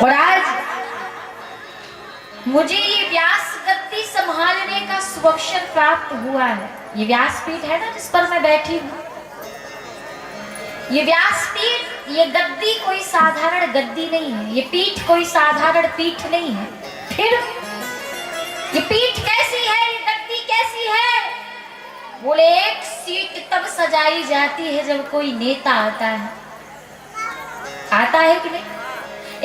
और आज मुझे ये व्यास गद्दी संभालने का सुअवसर प्राप्त हुआ है। ये व्यासपीठ है ना जिस पर मैं बैठी हूँ, ये व्यासपीठ, ये गद्दी कोई साधारण गद्दी नहीं है, ये पीठ कोई साधारण पीठ नहीं है। फिर ये पीठ कैसी है, ये गद्दी कैसी है? बोले एक सीट तब सजाई जाती है जब कोई नेता आता है। आता है कि नहीं?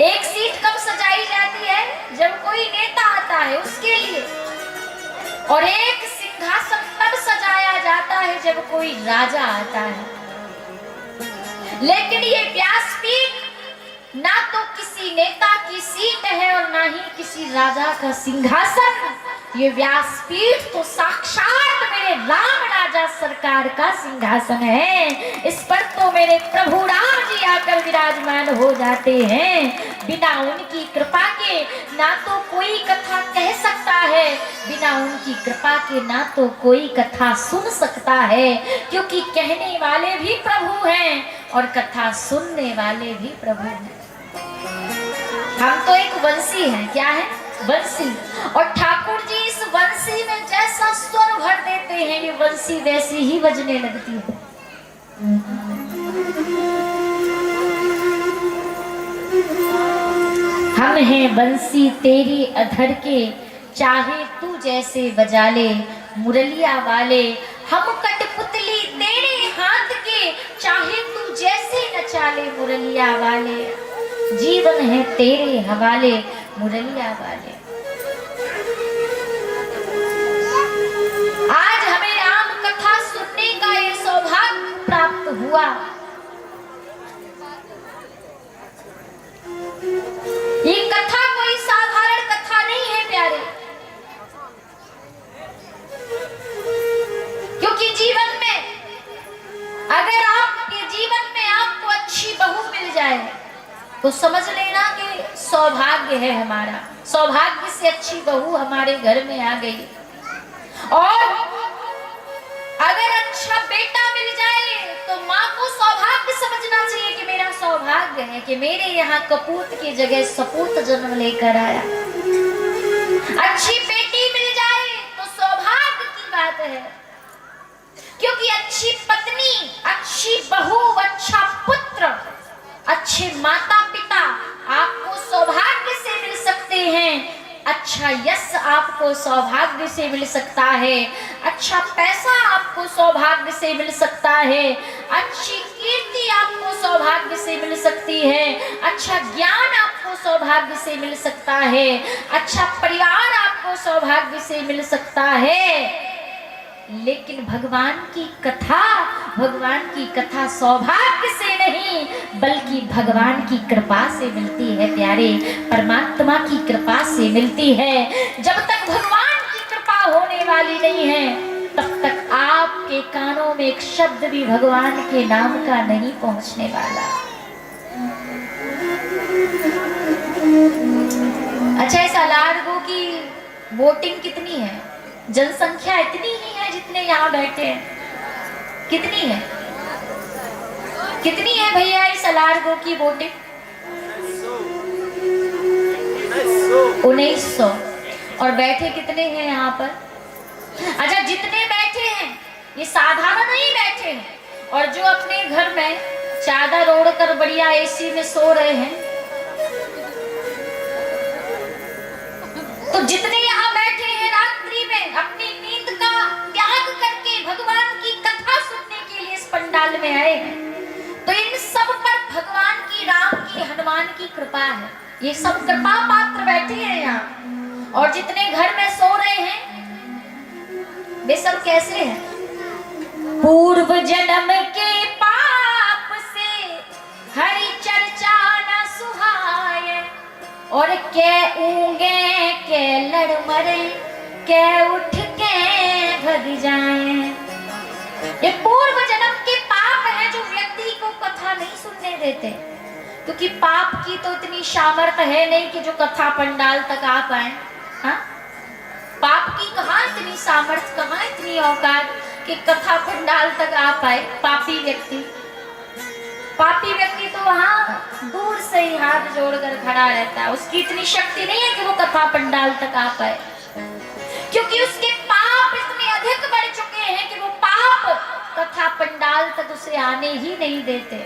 एक सीट कब सजाई जाती है? जब कोई नेता आता है उसके लिए। और एक सिंहासन तब सजाया जाता है जब कोई राजा आता है। लेकिन ये व्यासपीठ ना तो किसी नेता की सीट है और ना ही किसी राजा का सिंहासन। ये व्यासपीठ तो साक्षात मेरे राम राजा सरकार का सिंहासन है। इस पर तो मेरे प्रभु राम जी आकर विराजमान हो जाते हैं। बिना उनकी कृपा के ना तो कोई कथा कह सकता है, बिना उनकी कृपा के ना तो कोई कथा सुन सकता है, क्योंकि कहने वाले भी प्रभु हैं और कथा सुनने वाले भी प्रभु हैं। हम तो एक वंशी हैं। क्या है? वंशी। और ठाकुर जी इस वंशी में जैसा स्वर भर देते हैं, ये वंशी वैसी ही बजने लगती है। हम हैं बंसी तेरी अधर के, चाहे तू जैसे बजा ले मुरलिया वाले। हम कठपुतली तेरे हाथ के, चाहे तू जैसे नचा ले मुरलिया वाले। जीवन है तेरे हवाले मुरलिया वाले। आज हमें राम कथा सुनने का ये सौभाग्य प्राप्त हुआ। ये कथा कोई साधारण कथा नहीं है प्यारे, क्योंकि जीवन में अगर आपके जीवन में आपको अच्छी बहू मिल जाए तो समझ लेना कि सौभाग्य है हमारा। सौभाग्य से अच्छी बहू हमारे घर में आ गई। और अगर अच्छा बेटा मिल जाए तो माँ को सौभाग्य समझना चाहिए कि मेरा सौभाग्य है कि मेरे यहाँ कपूत की जगह सपूत जन्म लेकर आया। अच्छी बेटी मिल जाए तो सौभाग्य की बात है, क्योंकि अच्छी पत्नी, अच्छी बहू, अच्छा पुत्र, अच्छे माता पिता आपको सौभाग्य से मिल सकते हैं। अच्छा यश आपको सौभाग्य से मिल सकता है। अच्छा पैसा आपको सौभाग्य से मिल सकता है। अच्छी कीर्ति आपको सौभाग्य से मिल सकती है। अच्छा ज्ञान आपको सौभाग्य से मिल सकता है। अच्छा परिवार आपको सौभाग्य से मिल सकता है। लेकिन भगवान की कथा सौभाग्य से नहीं बल्कि भगवान की कृपा से मिलती है प्यारे। परमात्मा की कृपा से मिलती है। जब तक भगवान की कृपा होने वाली नहीं है तब तक आपके कानों में एक शब्द भी भगवान के नाम का नहीं पहुंचने वाला। अच्छा, इस अलारगो की वोटिंग कितनी है? जनसंख्या इतनी ही है जितने यहाँ बैठे हैं। कितनी है? कितनी है भैया इस अलारगो की वोटिंग? 1900। और बैठे कितने हैं यहाँ पर? अच्छा, जितने बैठे हैं ये साधारण नहीं बैठे हैं, और जो अपने घर में चादर ओढ़कर बढ़िया एसी में सो रहे हैं, तो जितने यहाँ बैठे हैं रात्रि में अपनी नींद का त्याग करके भगवान की कथा सुनने के लिए इस पंडाल में आए हैं, तो इन सब पर भगवान की, राम की, हनुमान की कृपा है। ये सब कृपा पात्र बैठे हैं यहाँ। और जितने घर में सो रहे हैं वे सब कैसे हैं? पूर्व जन्म के पाप से हरि चर्चा न सुहाए, और के ऊँगे के लड़ मरे, के उठ के भग जाए। ये पूर्व जन्म के पाप है जो व्यक्ति को कथा नहीं सुनने देते, क्योंकि पाप की तो इतनी सामर्थ्य है नहीं कि जो कथा पंडाल तक आ पाए। हाँ, पाप की कहाँ इतनी सामर्थ्य, कहाँ इतनी औकात कि कथा पंडाल तक आ पाए। पापी व्यक्ति तो वहां दूर से ही हाथ जोड़कर खड़ा रहता है। उसकी इतनी शक्ति नहीं है कि वो कथा पंडाल तक आ पाए, क्योंकि उसके पाप इतने अधिक बढ़ चुके हैं कि वो पाप कथा पंडाल तक उसे आने ही नहीं देते।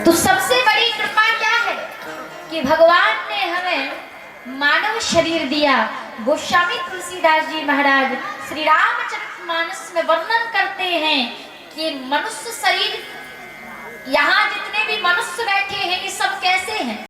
तो सबसे बड़ी कृपा क्या है कि भगवान ने हमें मानव शरीर दिया। गोस्वामी तुलसीदास जी महाराज श्री रामचरितमानस में वर्णन करते हैं कि मनुष्य शरीर, यहाँ जितने भी मनुष्य बैठे हैं ये सब कैसे हैं।